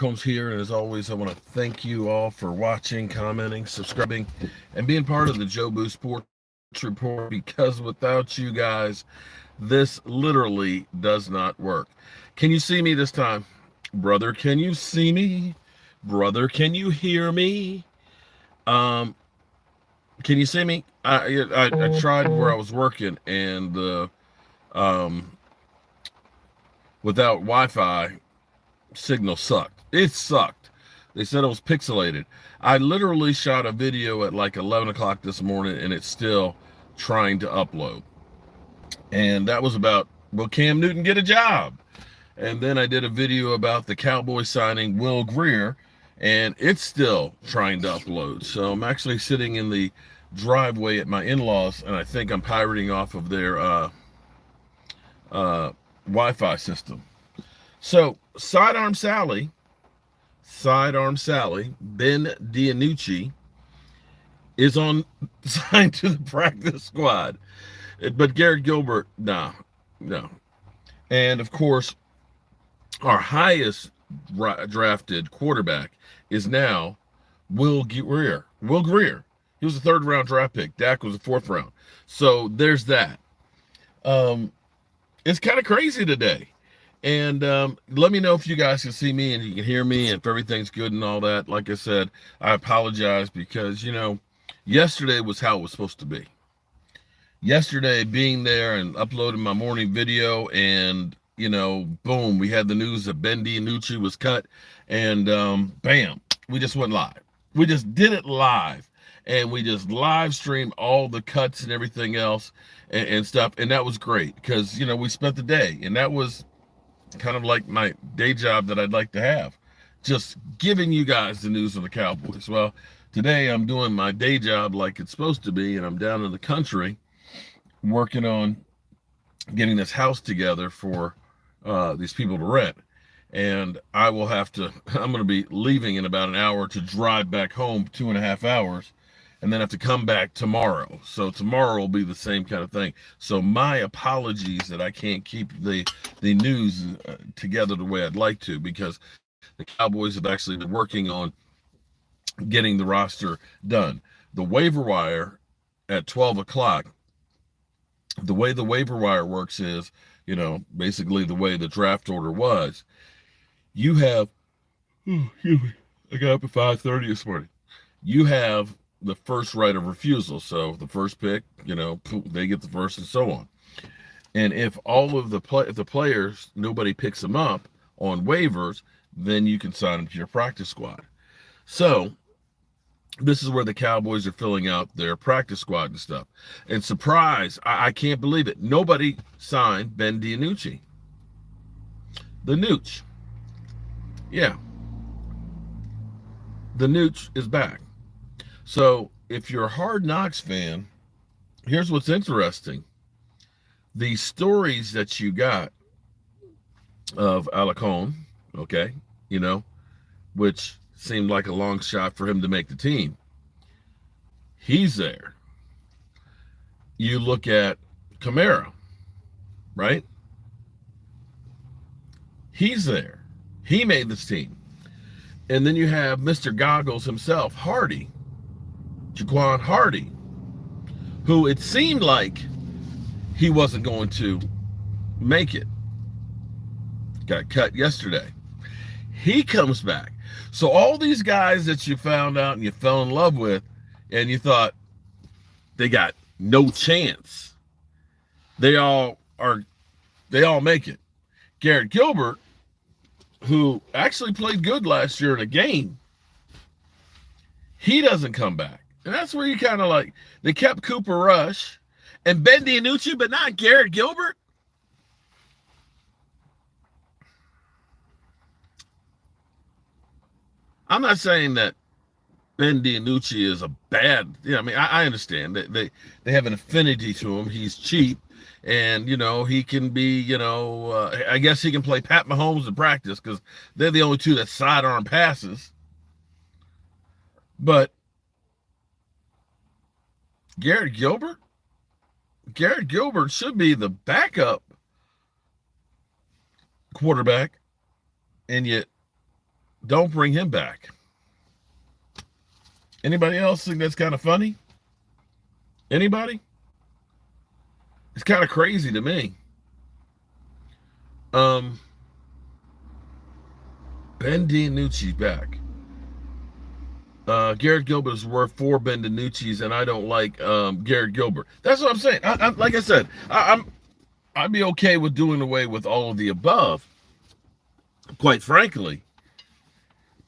Holmes here, and as always, I want to thank you all for watching, commenting, subscribing, and being part of the Jobu Sports Report, because without you guys, this literally does not work. Can you see me this time? Brother, can you see me? Brother, can you hear me? Um, can you see me? I tried where I was working, and the um, without Wi-Fi signal sucked. It sucked. They said it was pixelated. I literally shot a video at like 11 o'clock this morning, and it's still trying to upload. And that was about, will Cam Newton get a job? And then I did a video about the Cowboys signing Will Greer, and it's still trying to upload. So I'm actually sitting in the driveway at my in-laws, and I think I'm pirating off of their Wi-Fi system. So Sidearm Sally, Ben DiNucci, is on signed to the practice squad. But Garrett Gilbert, no. And of course, our highest drafted quarterback is now Will Greer. Will Greer. He was a third round draft pick. Dak was a fourth round. So there's that. It's kind of crazy today. And let me know if you guys can see me and you can hear me and if everything's good and all that. Like I said, I apologize because, yesterday was how it was supposed to be. Yesterday, being there and uploading my morning video, and, boom, we had the news that Ben DiNucci was cut, and bam, we just went live. We just did it live, and we just live streamed all the cuts and everything else and stuff, and that was great because, we spent the day, and that was kind of like my day job that I'd like to have, just giving you guys the news of the Cowboys. Well, today I'm doing my day job like it's supposed to be, and I'm down in the country working on getting this house together for these people to rent. And I'm going to be leaving in about an hour to drive back home 2.5 hours, and then have to come back tomorrow. So tomorrow will be the same kind of thing. So my apologies that I can't keep the news together the way I'd like to, because the Cowboys have actually been working on getting the roster done. The waiver wire at 12 o'clock, the way the waiver wire works is, basically the way the draft order was, you have, excuse me, I got up at 5:30 this morning. You have the first right of refusal. So the first pick, they get the first and so on. And if all of the players, nobody picks them up on waivers, then you can sign them to your practice squad. So this is where the Cowboys are filling out their practice squad and stuff. And surprise, I can't believe it. Nobody signed Ben DiNucci. The Nooch. Yeah. The Nooch is back. So if you're a Hard Knocks fan, here's what's interesting. The stories that you got of Alacon, okay, which seemed like a long shot for him to make the team. He's there. You look at Kamara, right? He's there. He made this team. And then you have Mr. Goggles himself, Hardy, Jaquan Hardy, who it seemed like he wasn't going to make it. Got cut yesterday. He comes back. So all these guys that you found out and you fell in love with, and you thought they got no chance, they all make it. Garrett Gilbert, who actually played good last year in a game, he doesn't come back. And that's where you kind of like, they kept Cooper Rush and Ben DiNucci, but not Garrett Gilbert. I'm not saying that Ben DiNucci is a bad, I understand that they have an affinity to him. He's cheap, and, he can be, I guess he can play Pat Mahomes in practice because they're the only two that sidearm passes. But Garrett Gilbert should be the backup quarterback, and yet don't bring him back. Anybody else think that's kind of funny? Anybody? It's kind of crazy to me. Um, Ben DiNucci's back. Garrett Gilbert is worth 4 Ben DiNucci's, and I don't like Garrett Gilbert. That's what I'm saying. Like I said, I'd be okay with doing away with all of the above, quite frankly.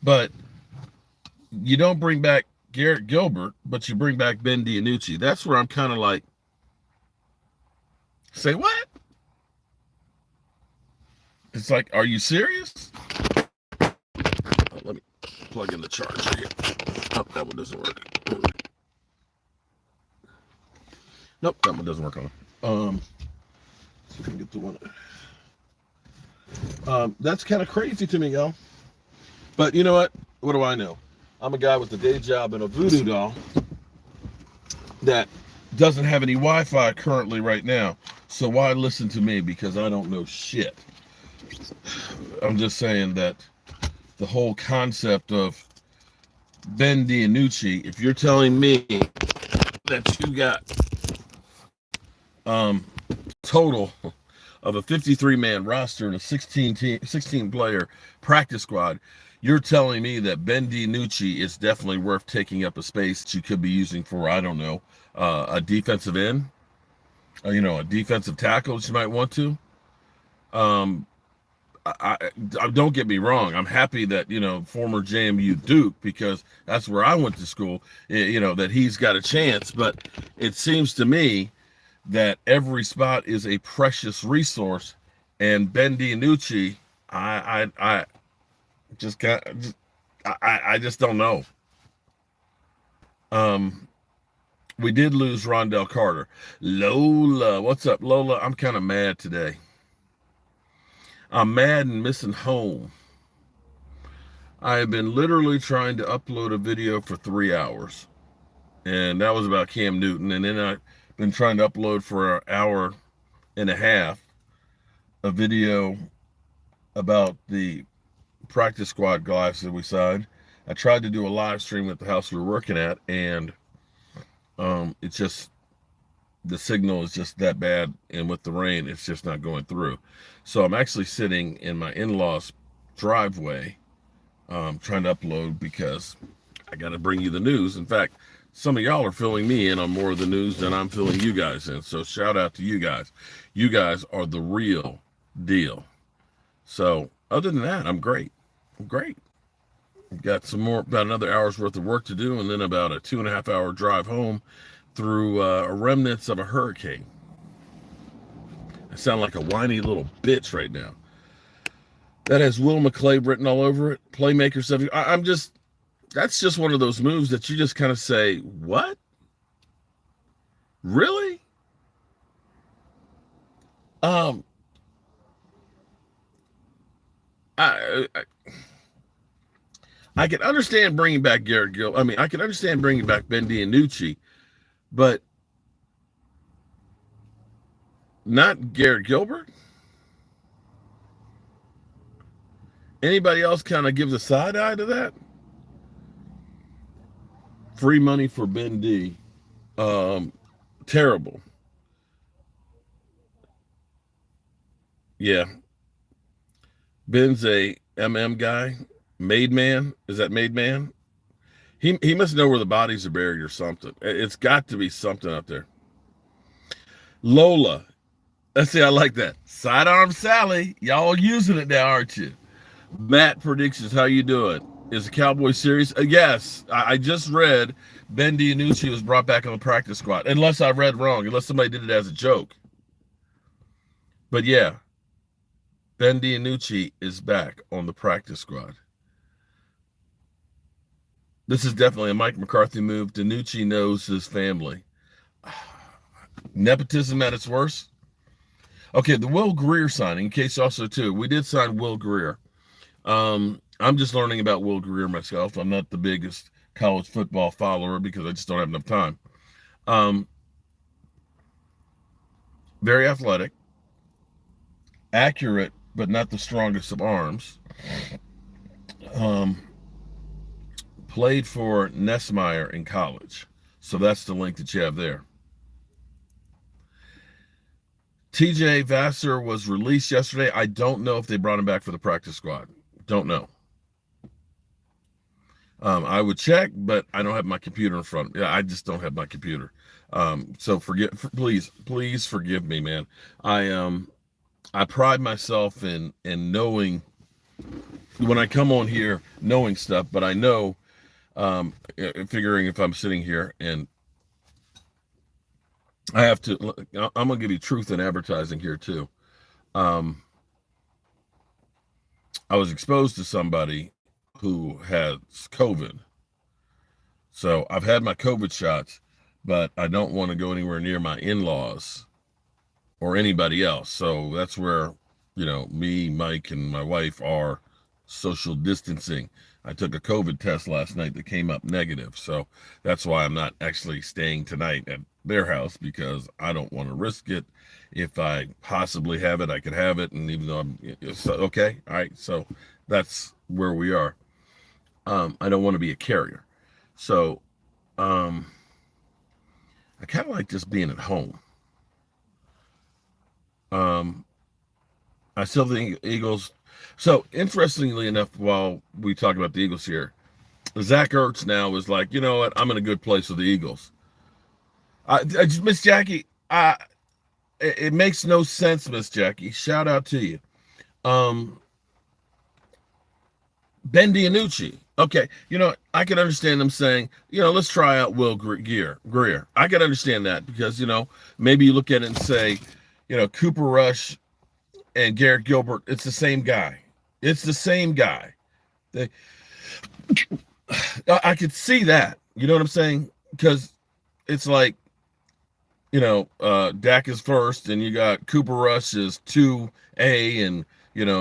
But you don't bring back Garrett Gilbert, but you bring back Ben DiNucci. That's where I'm kind of like, say what? It's like, are you serious? Let me plug in the charger here. Oh, that one doesn't work. Nope, that one doesn't work on. See if we can get the one. That's kind of crazy to me, y'all. But you know what? What do I know? I'm a guy with a day job and a voodoo doll that doesn't have any Wi-Fi currently right now. So why listen to me? Because I don't know shit. I'm just saying that the whole concept of Ben DiNucci, if you're telling me that you got total of a 53-man roster and a 16 player practice squad, you're telling me that Ben DiNucci is definitely worth taking up a space that you could be using for, I don't know, a defensive end, a defensive tackle that you might want to. I don't get me wrong. I'm happy that, former JMU Duke, because that's where I went to school, that he's got a chance. But it seems to me that every spot is a precious resource, and Ben DiNucci, I just don't know. We did lose Rondell Carter. Lola, what's up, Lola? I'm kind of mad today. I'm mad and missing home. I have been literally trying to upload a video for 3 hours, and that was about Cam Newton. And then I've been trying to upload for an hour and a half a video about the practice squad guys that we signed. I tried to do a live stream at the house we were working at, and it's just, the signal is just that bad, and with the rain, it's just not going through. So I'm actually sitting in my in-laws' driveway trying to upload, because I got to bring you the news. In fact, some of y'all are filling me in on more of the news than I'm filling you guys in. So shout out to you guys. You guys are the real deal. So other than that, I'm great. I'm great. I've got about another hour's worth of work to do, and then about a 2.5-hour drive home through remnants of a hurricane. I sound like a whiny little bitch right now. That has Will McClay written all over it. Playmaker stuff. That's just one of those moves that you just kind of say, what? Really? I can understand bringing back Garrett Gill. I mean, I can understand bringing back Ben DiNucci, but not Garrett Gilbert. Anybody else kind of gives a side eye to that? Free money for Ben D. Terrible. Yeah. Ben's a MM guy. Made man. Is that made man? He must know where the bodies are buried or something. It's got to be something up there. Lola. Let's see, I like that. Sidearm Sally. Y'all using it now, aren't you? Matt Predictions, how you doing? Is the Cowboys serious? Yes. I just read Ben DiNucci was brought back on the practice squad. Unless I read wrong. Unless somebody did it as a joke. But yeah. Ben DiNucci is back on the practice squad. This is definitely a Mike McCarthy move. DiNucci knows his family. Nepotism at its worst. Okay, the Will Greer signing, in case also too, we did sign Will Greer. I'm just learning about Will Greer myself. I'm not the biggest college football follower because I just don't have enough time. Very athletic, accurate, but not the strongest of arms. Um, played for Nessmeyer in college. So that's the link that you have there. TJ Vassar was released yesterday. I don't know if they brought him back for the practice squad. Don't know. I would check, but I don't have my computer in front of me. I just don't have my computer. So please forgive me, man. I pride myself in knowing when I come on here, knowing stuff, but I know, figuring if I'm sitting here and I have to, I'm gonna give you truth in advertising here too. Um, I was exposed to somebody who has COVID. So I've had my COVID shots, but I don't want to go anywhere near my in-laws or anybody else. So that's where, me, Mike, and my wife are social distancing. I took a COVID test last night that came up negative. So that's why I'm not actually staying tonight at their house, because I don't want to risk it. If I possibly have it, I could have it. And even though okay. All right. So that's where we are. I don't want to be a carrier. So, I kind of like just being at home. I still think Eagles. So interestingly enough, while we talk about the Eagles here, Zach Ertz now is like, you know what? I'm in a good place with the Eagles. Miss Jackie, it makes no sense, Miss Jackie. Shout out to you. Ben DiNucci. Okay, I can understand them saying, let's try out Will Greer. I can understand that because, maybe you look at it and say, Cooper Rush and Garrett Gilbert, it's the same guy. It's the same guy. I could see that. You know what I'm saying? Because it's like, Dak is first, and you got Cooper Rush is 2A, and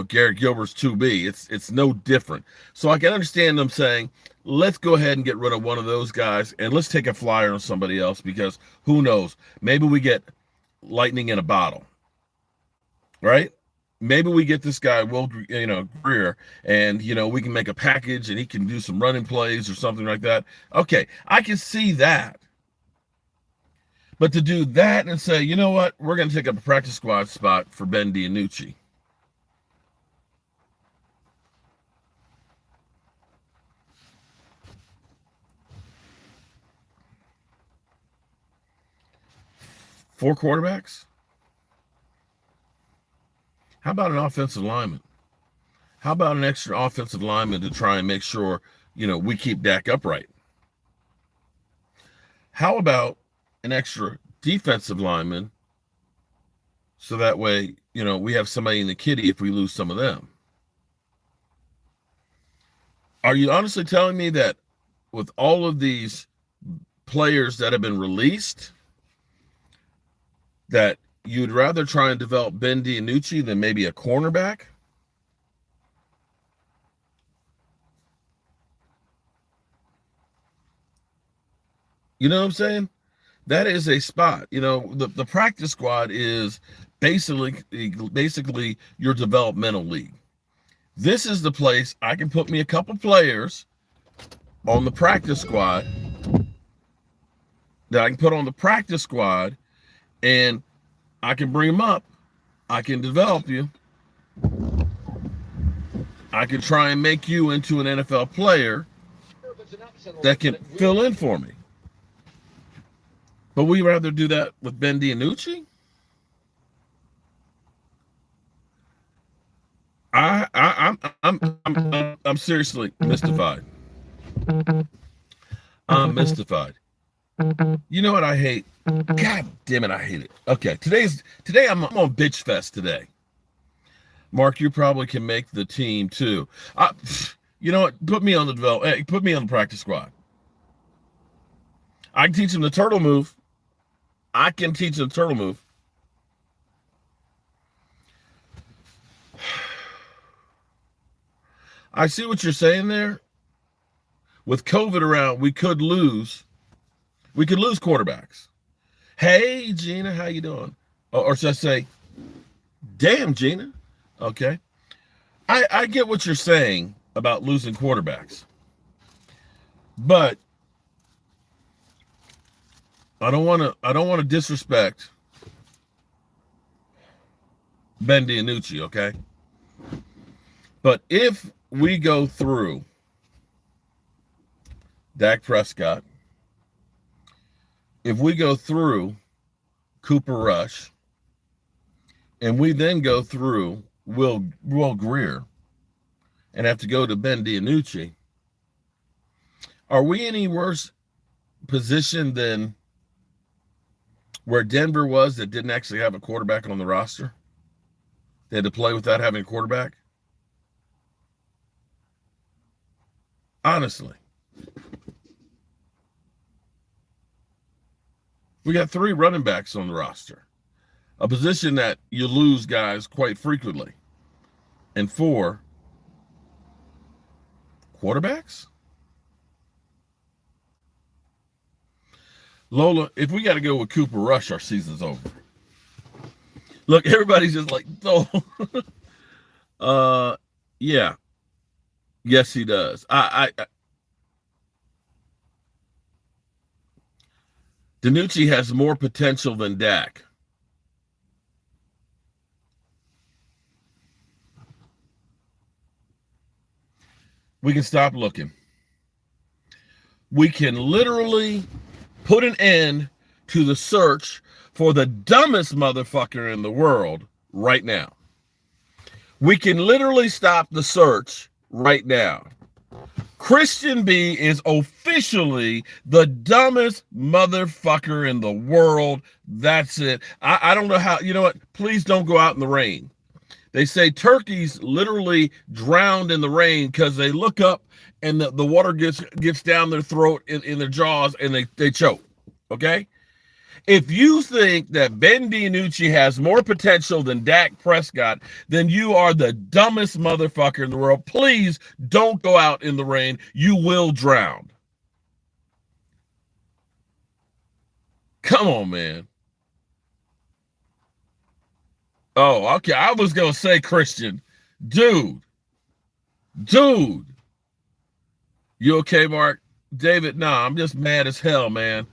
Garrett Gilbert's 2B. It's no different. So I can understand them saying, let's go ahead and get rid of one of those guys, and let's take a flyer on somebody else, because who knows? Maybe we get lightning in a bottle, right? Maybe we get this guy, Will, Greer, and we can make a package, and he can do some running plays or something like that. Okay, I can see that. But to do that and say, you know what, we're going to take up a practice squad spot for Ben DiNucci. Four quarterbacks? How about an offensive lineman? How about an extra offensive lineman to try and make sure, we keep Dak upright? How about an extra defensive lineman so that way, we have somebody in the kitty if we lose some of them? Are you honestly telling me that with all of these players that have been released, that you'd rather try and develop Ben DiNucci than maybe a cornerback? You know what I'm saying? That is a spot. The practice squad is basically your developmental league. This is the place I can put me a couple players on the practice squad that I can put on the practice squad, and I can bring them up. I can develop you. I can try and make you into an NFL player that can fill in for me. But we rather do that with Ben DiNucci? I'm seriously mystified. I'm mystified. You know what I hate? God damn it, I hate it. Okay, today I'm on bitch fest today. Mark, you probably can make the team too. You know what? Put me on put me on the practice squad. I can teach him the turtle move. I can teach him the turtle move. I see what you're saying there. With COVID around, we could lose quarterbacks. Hey, Gina, how you doing? Or should I say, damn, Gina? Okay. I get what you're saying. about losing quarterbacks. But I don't want to disrespect Ben DiNucci, okay? But if we go through Dak Prescott, if we go through Cooper Rush, and we then go through Will Grier and have to go to Ben DiNucci, are we any worse position than where Denver was that didn't actually have a quarterback on the roster? They had to play without having a quarterback? Honestly. We got 3 running backs on the roster, a position that you lose guys quite frequently, and 4 quarterbacks? Lola, if we got to go with Cooper Rush, our season's over. Look, everybody's just like, oh, yeah. Yes, he does. DiNucci has more potential than Dak. We can stop looking. We can literally put an end to the search for the dumbest motherfucker in the world right now. We can literally stop the search right now. Christian B is officially the dumbest motherfucker in the world. That's it. I don't know how, you know what? Please don't go out in the rain. They say turkeys literally drowned in the rain because they look up and the water gets down their throat in their jaws and they choke. Okay? If you think that Ben DiNucci has more potential than Dak Prescott, then you are the dumbest motherfucker in the world. Please don't go out in the rain. You will drown. Come on, man. Oh, okay. I was going to say Christian. Dude. You okay, Mark? David, nah, I'm just mad as hell, man.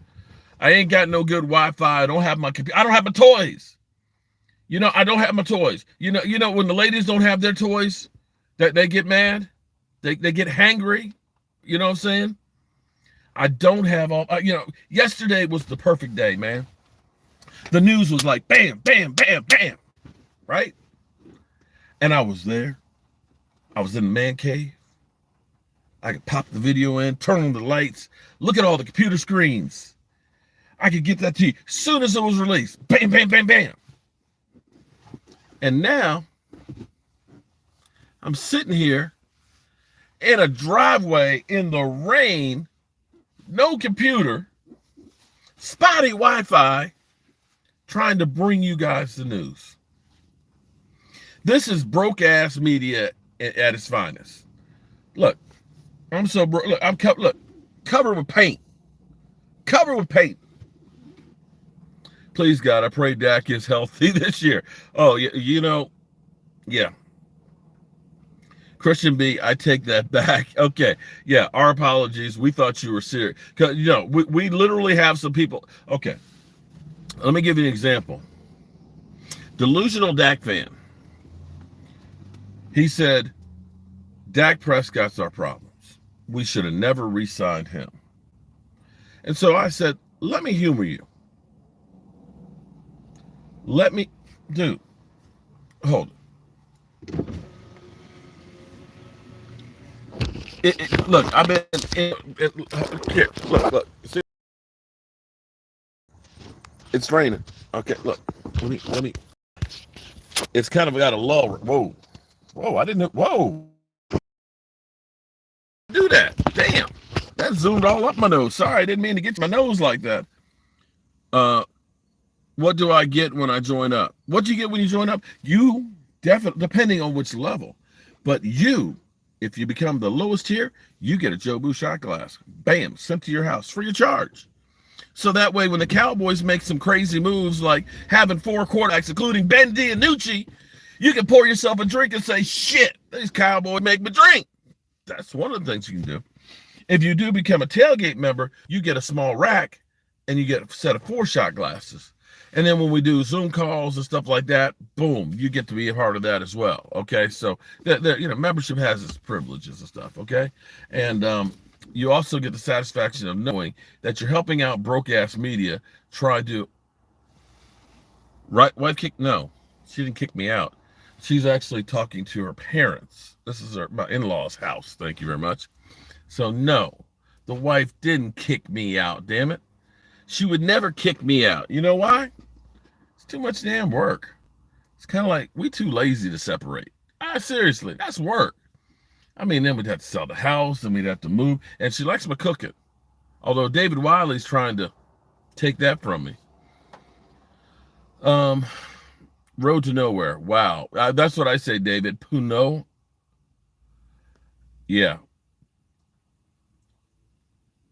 I ain't got no good Wi-Fi. I don't have my computer. I don't have my toys. You know, I don't have my toys. You know when the ladies don't have their toys, that they get mad, they get hangry. You know what I'm saying? I don't have all. Yesterday was the perfect day, man. The news was like bam, bam, bam, bam, right? And I was there. I was in the man cave. I could pop the video in, turn on the lights, look at all the computer screens. I could get that to you as soon as it was released. Bam, bam, bam, bam. And now I'm sitting here in a driveway in the rain, no computer, spotty Wi-Fi, trying to bring you guys the news. This is broke-ass media at its finest. Look, I'm so broke. Look, I'm covered with paint. Covered with paint. Please, God, I pray Dak is healthy this year. Oh, yeah. Christian B, I take that back. Okay, yeah, our apologies. We thought you were serious. Because, we literally have some people. Okay, let me give you an example. Delusional Dak fan. He said, Dak Prescott's our problems. We should have never re-signed him. And so I said, let me humor you. Dude, hold it. Look, I've been here. Look. See? It's raining. Okay, look. Let me. It's kind of got a lull. Whoa! I didn't know. Whoa! Do that? Damn! That zoomed all up my nose. Sorry, I didn't mean to get my nose like that. What do I get when I join up? What do you get when you join up? You definitely, depending on which level, but if you become the lowest tier, you get a Jobu shot glass. Bam, sent to your house for your charge. So that way, when the Cowboys make some crazy moves like having 4 quarterbacks, including Ben DiNucci, you can pour yourself a drink and say, shit, these Cowboys make me drink. That's one of the things you can do. If you do become a tailgate member, you get a small rack and you get a set of 4-shot glasses. And then when we do Zoom calls and stuff like that, boom, you get to be a part of that as well. Okay, so membership has its privileges and stuff. Okay, and you also get the satisfaction of knowing that you're helping out broke ass media try to wife kick. No, she didn't kick me out. She's actually talking to her parents. This is my in-laws' house. Thank you very much. So no, the wife didn't kick me out. Damn it. She would never kick me out. You know why? It's too much damn work. It's kind of like we too lazy to separate. Seriously, that's work. I mean, then we'd have to sell the house, and we'd have to move. And she likes my cooking. Although David Wiley's trying to take that from me. Road to nowhere. Wow. That's what I say, David. Puno. Yeah.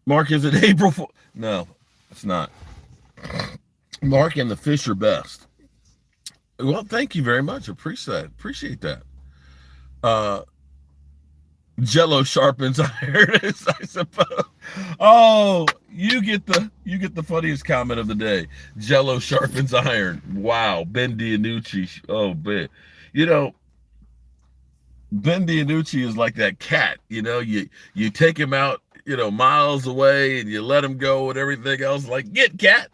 Mark, is it April Fool? No, it's not. Mark and the fish are best. Well, thank you very much. Appreciate that. Jello sharpens iron, I suppose. Oh, you get the funniest comment of the day. Jello sharpens iron. Wow, Ben DiNucci. Oh, man. Ben DiNucci is like that cat. You take him out, miles away, and you let him go and everything else. Like, get cat.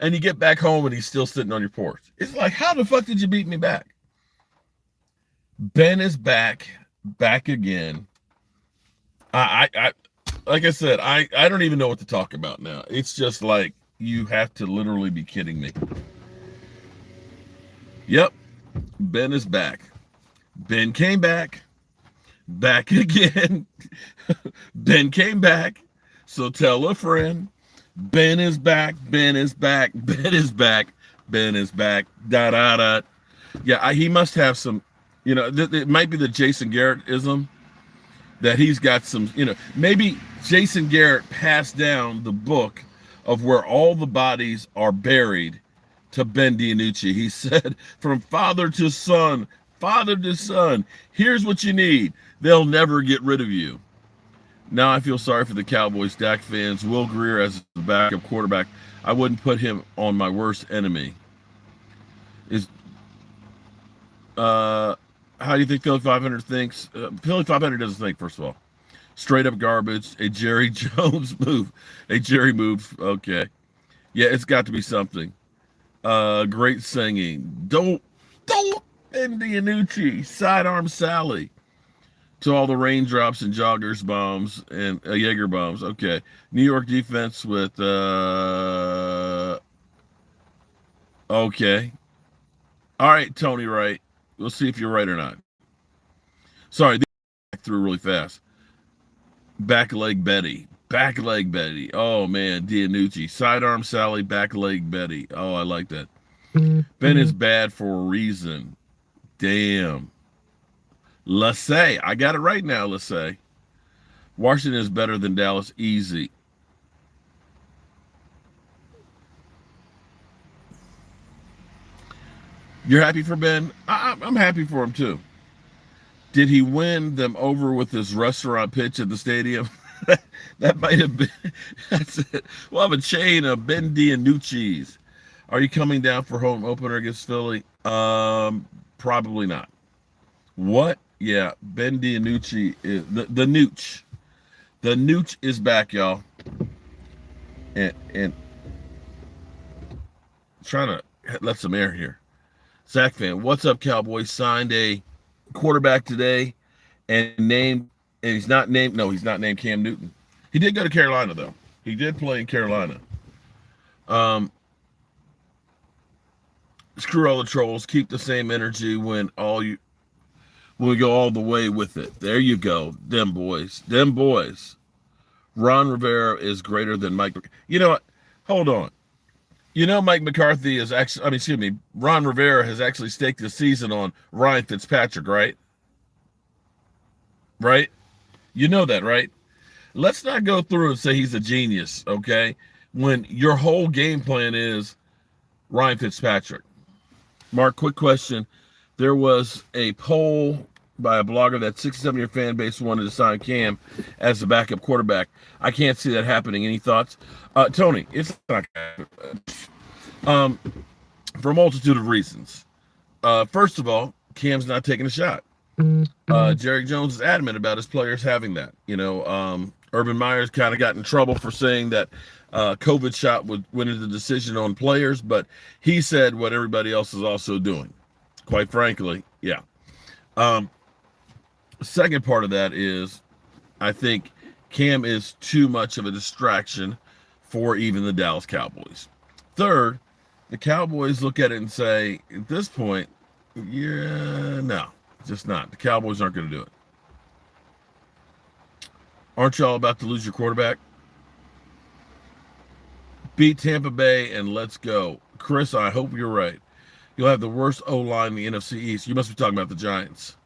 And you get back home and he's still sitting on your porch. It's like, how the fuck did you beat me back? Ben is back again. I like I said, I don't even know what to talk about now. It's just like, you have to literally be kidding me. Yep, Ben is back. Ben came back again. Ben came back. So tell a friend. Ben is back. Ben is back. Ben is back. Ben is back. Da da da. Yeah, he must have some. It might be the Jason Garrett-ism that he's got some. Maybe Jason Garrett passed down the book of where all the bodies are buried to Ben DiNucci. He said, from father to son, here's what you need. They'll never get rid of you. Now I feel sorry for the Cowboys. Dak fans. Will Greer as the backup quarterback. I wouldn't put him on my worst enemy. How do you think Philly 500 thinks? Philly 500 doesn't think, first of all. Straight up garbage. A Jerry Jones move. A Jerry move. Okay. Yeah, it's got to be something. Great singing. Don't Ben DiNucci. Sidearm Sally. To all the raindrops and joggers bombs and Jaeger bombs. Okay. New York defense with okay. All right, Tony Wright. We'll see if you're right or not. Sorry, through really fast. Back leg Betty. Oh man, DiNucci. Sidearm Sally, back leg Betty. Oh, I like that. Ben is bad for a reason. Damn. Let's say, I got it right now, let's say. Washington is better than Dallas, easy. You're happy for Ben? I'm happy for him too. Did he win them over with his restaurant pitch at the stadium? That might have been. That's it. We'll have a chain of Ben DiNucci's. Are you coming down for home opener against Philly? Probably not. What? Yeah, Ben DiNucci is the Nooch. The Nooch is back, y'all. And trying to let some air here. Zach fan, what's up, Cowboys? Signed a quarterback today, and he's not named Cam Newton. He did go to Carolina though. He did play in Carolina. Screw all the trolls. Keep the same energy when we go all the way with it. There you go. Them boys. Ron Rivera is greater than Mike. You know what? Hold on. Mike McCarthy is actually, Ron Rivera has actually staked his season on Ryan Fitzpatrick, right? Right? You know that, right? Let's not go through and say he's a genius, okay? When your whole game plan is Ryan Fitzpatrick. Mark, quick question. There was a poll by a blogger that 67 year fan base wanted to sign Cam as the backup quarterback. I can't see that happening. Any thoughts? Tony, it's not um, for a multitude of reasons. First of all, Cam's not taking a shot. Jerry Jones is adamant about his players having that. Urban Meyer's kind of got in trouble for saying that COVID shot would win the decision on players, but he said what everybody else is also doing. Quite frankly, yeah. Second part of that is I think Cam is too much of a distraction for even the Dallas Cowboys. Third, the Cowboys look at it and say, at this point, yeah, no, just not. The Cowboys aren't going to do it. Aren't y'all about to lose your quarterback? Beat Tampa Bay and let's go. Chris, I hope you're right. You'll have the worst O-line in the NFC East. You must be talking about the Giants.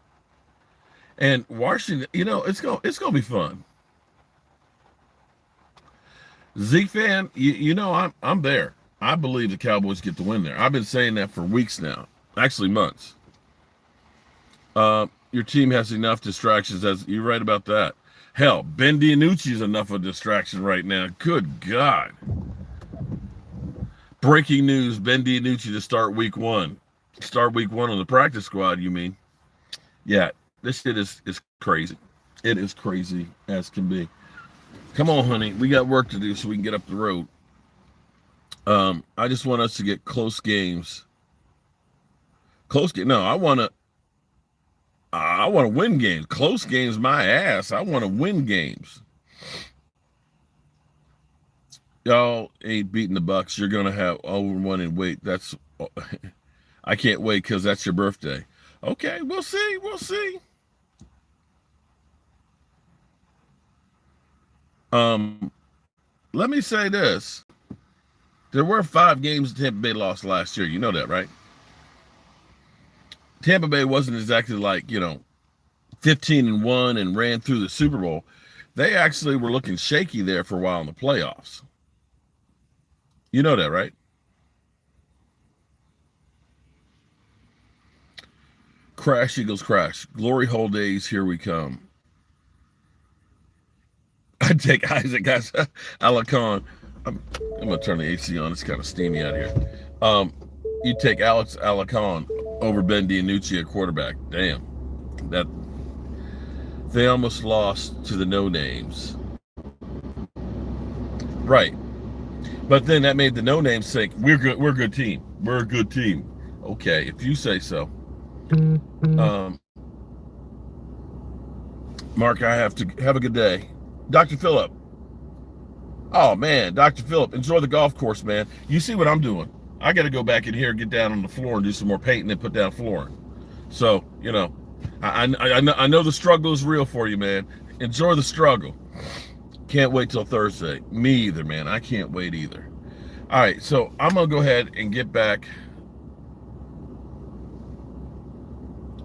And Washington, it's gonna be fun. Zeke fan, I'm there. I believe the Cowboys get the win there. I've been saying that for weeks now, actually months. Your team has enough distractions. You're right about that. Hell, Ben DiNucci is enough of a distraction right now. Good God. Breaking news, Ben DiNucci to start week one. Start week one on the practice squad, you mean? Yeah, this shit is crazy. It is crazy as can be. Come on, honey. We got work to do so we can get up the road. I just want us to get close games. No, I want to win games. Close games, my ass. I want to win games. Y'all ain't beating the Bucks. You're gonna have over one and wait. I can't wait because that's your birthday. Okay, we'll see. We'll see. Let me say this. There were 5 games Tampa Bay lost last year. You know that, right? Tampa Bay wasn't exactly like, 15-1 and ran through the Super Bowl. They actually were looking shaky there for a while in the playoffs. You know that, right? Crash, Eagles, crash. Glory hole days, here we come. I'd take Isaac, guys. Alacon. I'm going to turn the AC on. It's kind of steamy out here. You take Alex Alacon over Ben DiNucci at quarterback. Damn. They almost lost to the no-names. Right. But then that made the no-names say, we're a good team. We're a good team. Okay, if you say so. Mark, I have to have a good day. Dr. Phillip. Oh, man, Dr. Phillip, enjoy the golf course, man. You see what I'm doing. I got to go back in here and get down on the floor and do some more painting and put down flooring. So, I know the struggle is real for you, man. Enjoy the struggle. Can't wait till Thursday. Me either, man. I can't wait either. All right, so I'm going to go ahead and get back.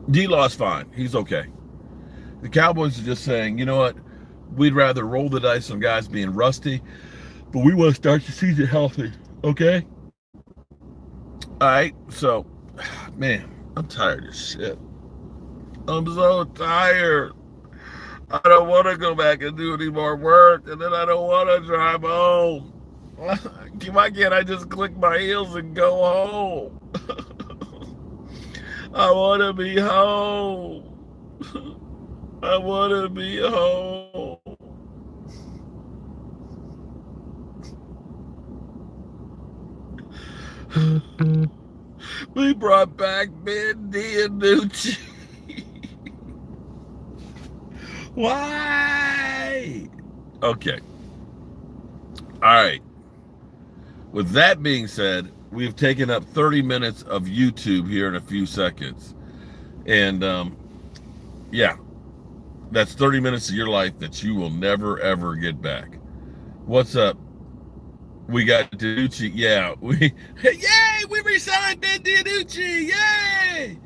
D-Law's fine. He's okay. The Cowboys are just saying, you know what? We'd rather roll the dice on guys being rusty, but we want to start the season healthy, okay? All right, so, man, I'm tired of shit. I'm so tired. I don't want to go back and do any more work, and then I don't want to drive home. Why can't I just click my heels and go home? I want to be home. I want to be home. We brought back Ben DiNucci. Why? Okay. All right. With that being said, we've taken up 30 minutes of YouTube here in a few seconds. And, yeah, that's 30 minutes of your life that you will never, ever get back. What's up? We got DiNucci. Yeah, yay, we re-signed Ben DiNucci. Yay!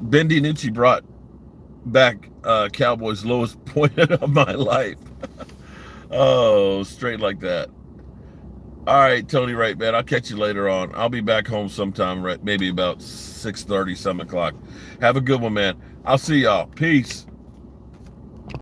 Ben DiNucci brought back Cowboys' lowest point of my life. Oh, straight like that. All right, Tony, right, man. I'll catch you later on. I'll be back home sometime, right, maybe about 6:30, 7 o'clock. Have a good one, man. I'll see y'all. Peace.